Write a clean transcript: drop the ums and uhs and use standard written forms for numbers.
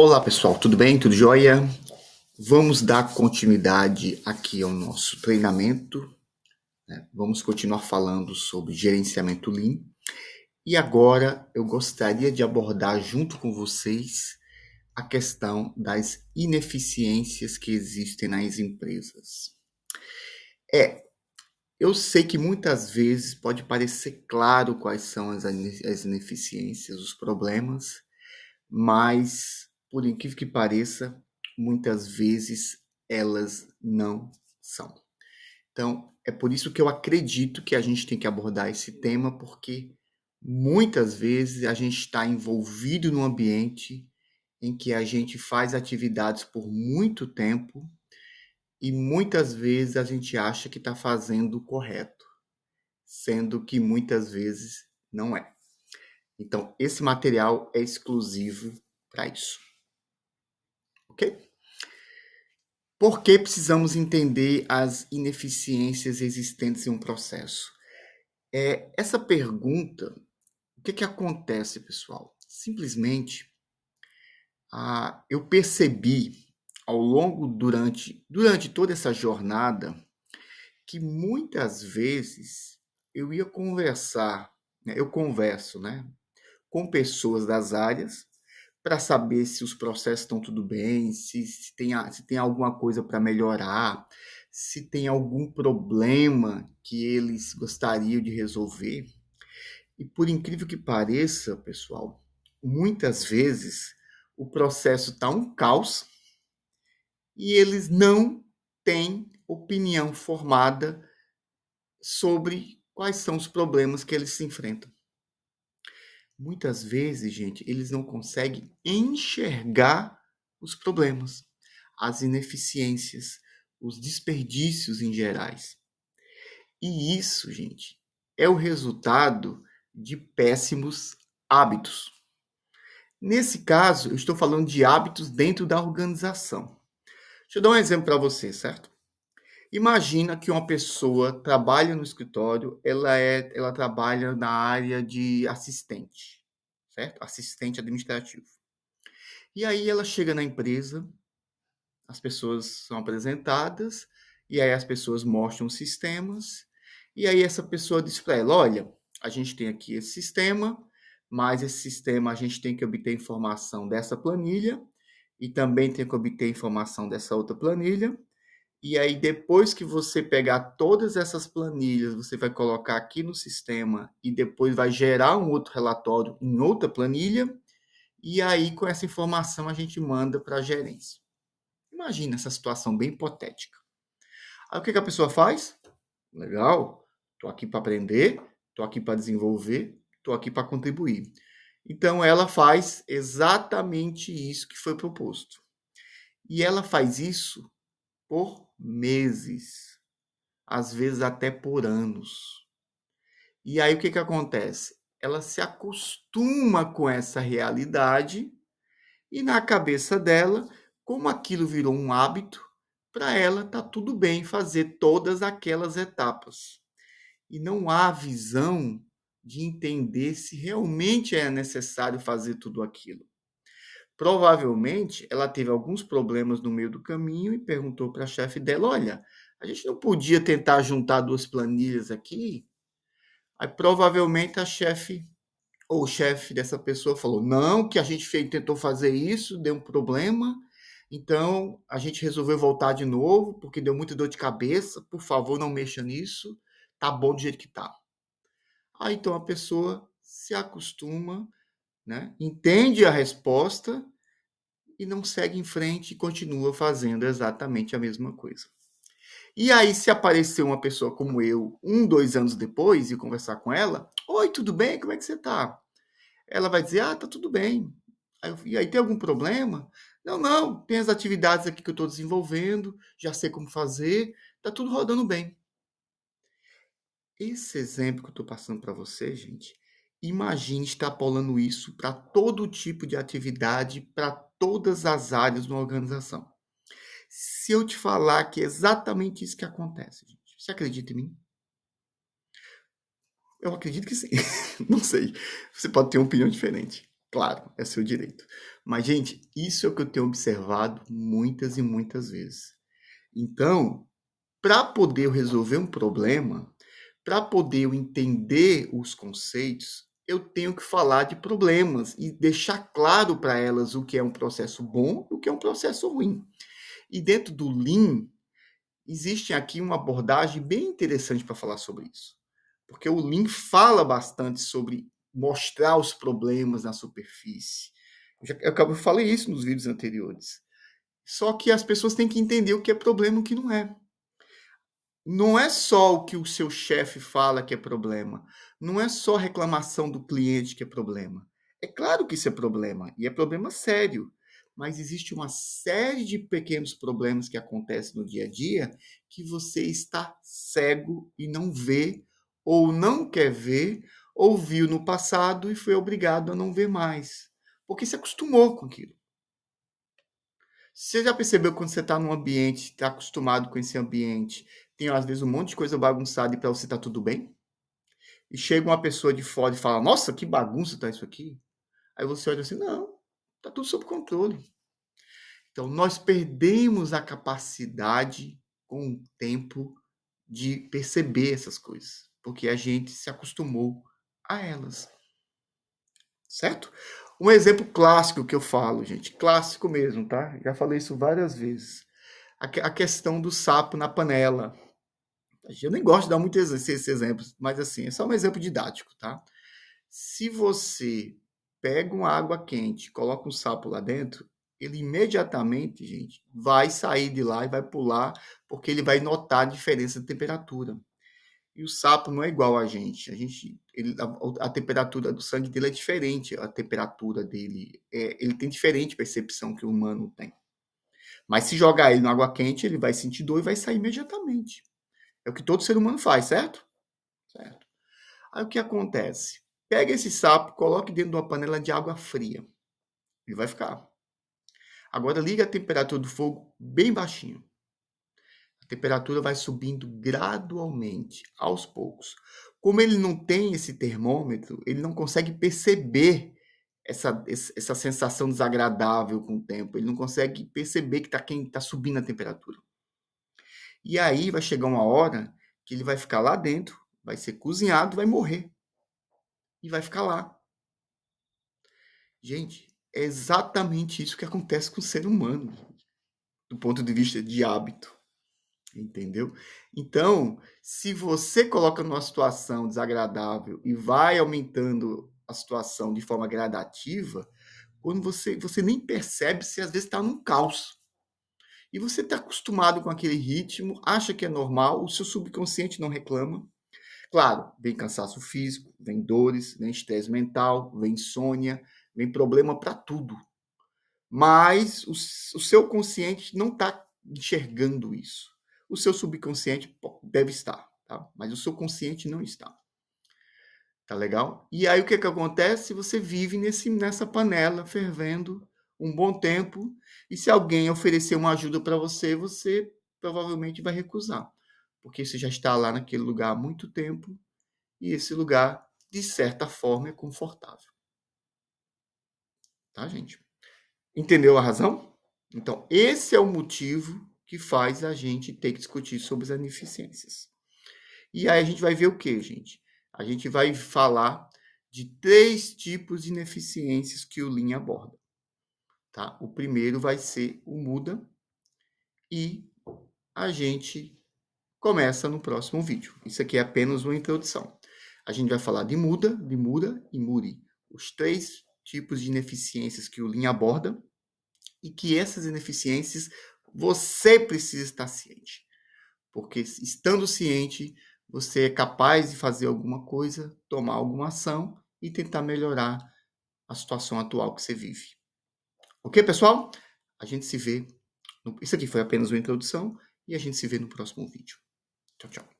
Olá pessoal, tudo bem? Tudo jóia? Vamos dar continuidade aqui ao nosso treinamento, né? Vamos continuar falando sobre gerenciamento Lean. E agora eu gostaria de abordar junto com vocês a questão das ineficiências que existem nas empresas. Eu sei que muitas vezes pode parecer claro quais são as ineficiências, os problemas, mas, por incrível que pareça, muitas vezes elas não são. Então, é por isso que eu acredito que a gente tem que abordar esse tema, porque muitas vezes a gente está envolvido num ambiente em que a gente faz atividades por muito tempo e muitas vezes a gente acha que está fazendo o correto, sendo que muitas vezes não é. Então, esse material é exclusivo para isso. Ok? Por que precisamos entender as ineficiências existentes em um processo? Essa pergunta, o que acontece, pessoal? Simplesmente, eu percebi durante toda essa jornada que muitas vezes eu ia conversar, né, eu converso, né, com pessoas das áreas para saber se os processos estão tudo bem, se tem alguma coisa para melhorar, se tem algum problema que eles gostariam de resolver. E por incrível que pareça, pessoal, muitas vezes o processo está um caos e eles não têm opinião formada sobre quais são os problemas que eles se enfrentam. Muitas vezes, gente, eles não conseguem enxergar os problemas, as ineficiências, os desperdícios em gerais. E isso, gente, é o resultado de péssimos hábitos. Nesse caso, eu estou falando de hábitos dentro da organização. Deixa eu dar um exemplo para você, certo? Imagina que uma pessoa trabalha no escritório, ela trabalha na área de assistente, certo? Assistente administrativo. E aí ela chega na empresa, as pessoas são apresentadas, e aí as pessoas mostram os sistemas, e aí essa pessoa diz para ela, olha, a gente tem aqui esse sistema, mas esse sistema a gente tem que obter informação dessa planilha, e também tem que obter informação dessa outra planilha, e aí, depois que você pegar todas essas planilhas, você vai colocar aqui no sistema e depois vai gerar um outro relatório em outra planilha. E aí, com essa informação, a gente manda para a gerência. Imagina essa situação bem hipotética. Aí, o que a pessoa faz? Legal, estou aqui para aprender, estou aqui para desenvolver, estou aqui para contribuir. Então, ela faz exatamente isso que foi proposto. E ela faz isso por meses, às vezes até por anos. E aí o que acontece? Ela se acostuma com essa realidade e na cabeça dela, como aquilo virou um hábito, para ela tá tudo bem fazer todas aquelas etapas. E não há visão de entender se realmente é necessário fazer tudo aquilo. Provavelmente ela teve alguns problemas no meio do caminho e perguntou para a chefe dela: olha, a gente não podia tentar juntar duas planilhas aqui? Aí provavelmente a chefe ou o chefe dessa pessoa falou: não, que a gente tentou fazer isso, deu um problema, então a gente resolveu voltar de novo, porque deu muita dor de cabeça, por favor, não mexa nisso, tá bom do jeito que tá. Aí então a pessoa se acostuma, né? Entende a resposta e não segue em frente e continua fazendo exatamente a mesma coisa. E aí, se aparecer uma pessoa como eu, 2 anos depois, e conversar com ela, oi, tudo bem? Como é que você tá? Ela vai dizer, tá tudo bem. E aí, tem algum problema? Não, não, tem as atividades aqui que eu estou desenvolvendo, já sei como fazer, tá tudo rodando bem. Esse exemplo que eu estou passando para você, gente, imagine extrapolando isso para todo tipo de atividade, para todas as áreas de uma organização. Se eu te falar que é exatamente isso que acontece, gente, você acredita em mim? Eu acredito que sim. Não sei. Você pode ter uma opinião diferente. Claro, é seu direito. Mas, gente, isso é o que eu tenho observado muitas e muitas vezes. Então, para poder eu resolver um problema, para poder eu entender os conceitos, eu tenho que falar de problemas e deixar claro para elas o que é um processo bom e o que é um processo ruim. E dentro do Lean, existe aqui uma abordagem bem interessante para falar sobre isso. Porque o Lean fala bastante sobre mostrar os problemas na superfície. Eu falei isso nos vídeos anteriores. Só que as pessoas têm que entender o que é problema e o que não é. Não é só o que o seu chefe fala que é problema. Não é só a reclamação do cliente que é problema. É claro que isso é problema, e é problema sério. Mas existe uma série de pequenos problemas que acontecem no dia a dia que você está cego e não vê, ou não quer ver, ou viu no passado e foi obrigado a não ver mais. Porque se acostumou com aquilo. Você já percebeu quando você está num ambiente, está acostumado com esse ambiente, tem às vezes um monte de coisa bagunçada e para você está tudo bem? E chega uma pessoa de fora e fala: Nossa, que bagunça tá isso aqui. Aí você olha assim: Não, tá tudo sob controle. Então nós perdemos a capacidade com o tempo de perceber essas coisas, porque a gente se acostumou a elas, certo? Um exemplo clássico que eu falo, gente, clássico mesmo, tá? Já falei isso várias vezes. A questão do sapo na panela. Eu nem gosto de dar muito esses exemplos, mas assim, é só um exemplo didático, tá? Se você pega uma água quente, coloca um sapo lá dentro, ele imediatamente, gente, vai sair de lá e vai pular, porque ele vai notar a diferença de temperatura. E o sapo não é igual a gente. A temperatura do sangue dele é diferente, a temperatura dele. Ele tem diferente percepção que o humano tem. Mas se jogar ele na água quente, ele vai sentir dor e vai sair imediatamente. É o que todo ser humano faz, certo? Certo. Aí o que acontece? Pega esse sapo, coloque dentro de uma panela de água fria. Ele vai ficar. Agora liga a temperatura do fogo bem baixinho. A temperatura vai subindo gradualmente, aos poucos. Como ele não tem esse termômetro, ele não consegue perceber essa sensação desagradável com o tempo. Ele não consegue perceber que está subindo a temperatura. E aí vai chegar uma hora que ele vai ficar lá dentro, vai ser cozinhado, vai morrer. E vai ficar lá. Gente, é exatamente isso que acontece com o ser humano, do ponto de vista de hábito, entendeu? Então, se você coloca numa situação desagradável e vai aumentando a situação de forma gradativa, quando você nem percebe, se às vezes está num caos. E você está acostumado com aquele ritmo, acha que é normal, o seu subconsciente não reclama. Claro, vem cansaço físico, vem dores, vem estresse mental, vem insônia, vem problema para tudo. Mas o seu consciente não está enxergando isso. O seu subconsciente deve estar, tá? Mas o seu consciente não está. Tá legal? E aí o que acontece? Você vive nessa panela fervendo um bom tempo, e se alguém oferecer uma ajuda para você, você provavelmente vai recusar, porque você já está lá naquele lugar há muito tempo, e esse lugar, de certa forma, é confortável. Tá, gente? Entendeu a razão? Então, esse é o motivo que faz a gente ter que discutir sobre as ineficiências. E aí a gente vai ver o que, gente? A gente vai falar de 3 tipos de ineficiências que o Lean aborda. Tá? O primeiro vai ser o muda, e a gente começa no próximo vídeo. Isso aqui é apenas uma introdução. A gente vai falar de muda e muri. Os 3 tipos de ineficiências que o Lean aborda, e que essas ineficiências você precisa estar ciente. Porque estando ciente, você é capaz de fazer alguma coisa, tomar alguma ação e tentar melhorar a situação atual que você vive. Ok, pessoal? A gente se vê. Isso aqui foi apenas uma introdução e a gente se vê no próximo vídeo. Tchau, tchau.